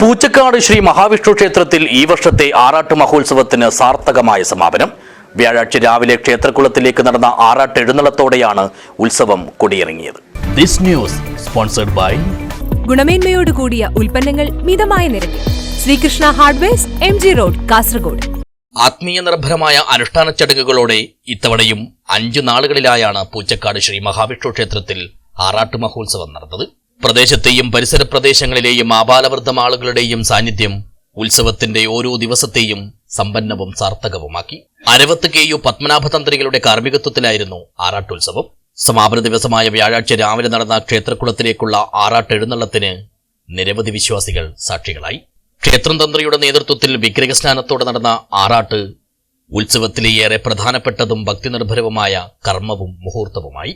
പൂച്ചക്കാട് ശ്രീ മഹാവിഷ്ണു ക്ഷേത്രത്തിൽ ഈ വർഷത്തെ ആറാട്ട് മഹോത്സവത്തിന് സാർത്ഥകമായ സമാപനം. വ്യാഴാഴ്ച രാവിലെ ക്ഷേത്രകുളത്തിലേക്ക് നടന്ന ആറാട്ട് എഴുന്നള്ളത്തോടെയാണ് ഉത്സവം കൊടിയിറങ്ങിയത്. ദിസ് ന്യൂസ് സ്പോൺസർഡ് ബൈ ഗുണമേന്മയോട് കൂടിയ ഉൽപ്പന്നങ്ങൾ മിതമായ നിരക്കിൽ Sreekrishna hardwares, MG road, Kasaragod. ആത്മീയ നിർഭരമായ അനുഷ്ഠാന ചടങ്ങുകളോടെ ഇത്തവണയും 5 നാളുകളിലായാണ് പൂച്ചക്കാട് ശ്രീ മഹാവിഷ്ണു ക്ഷേത്രത്തിൽ ആറാട്ട് മഹോത്സവം നടന്നത്. പ്രദേശത്തെയും പരിസര പ്രദേശങ്ങളിലെയും ആബാലവൃദ്ധം ആളുകളുടെയും സാന്നിധ്യം ഉത്സവത്തിന്റെ ഓരോ ദിവസത്തെയും സമ്പന്നവും സാർത്ഥകവുമാക്കി. അരവത്ത് KU പത്മനാഭതന്ത്രികളുടെ കാർമ്മികത്വത്തിലായിരുന്നു ആറാട്ടുത്സവം. സമാപന ദിവസമായ വ്യാഴാഴ്ച രാവിലെ നടന്ന ക്ഷേത്രകുളത്തിലേക്കുള്ള ആറാട്ട് എഴുന്നള്ളത്തിന് നിരവധി വിശ്വാസികൾ സാക്ഷികളായി. ക്ഷേത്രം തന്ത്രിയുടെ നേതൃത്വത്തിൽ വിഗ്രഹസ്നാനത്തോടെ നടന്ന ആറാട്ട് ഉത്സവത്തിലെ ഏറെ പ്രധാനപ്പെട്ടതും ഭക്തിനിർഭരവുമായ കർമ്മവും മുഹൂർത്തവുമായി.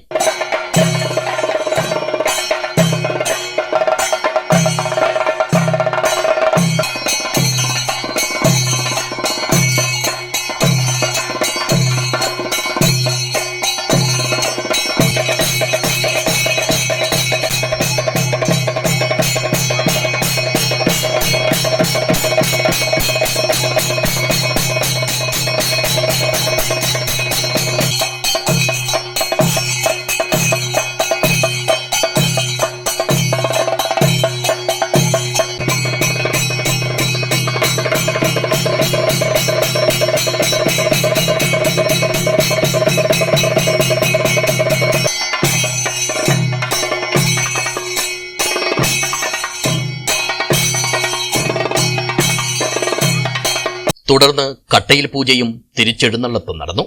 തുടർന്ന് കട്ടയിൽ പൂജയും തിരിച്ചെഴുന്നള്ളത്തും നടന്നു.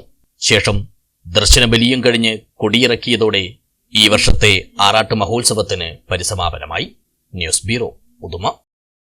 ശേഷം ദർശനബലിയും കഴിഞ്ഞ് കൊടിയിറക്കിയതോടെ ഈ വർഷത്തെ ആറാട്ട് മഹോത്സവത്തിന് പരിസമാപനമായി. News bureau, Uduma.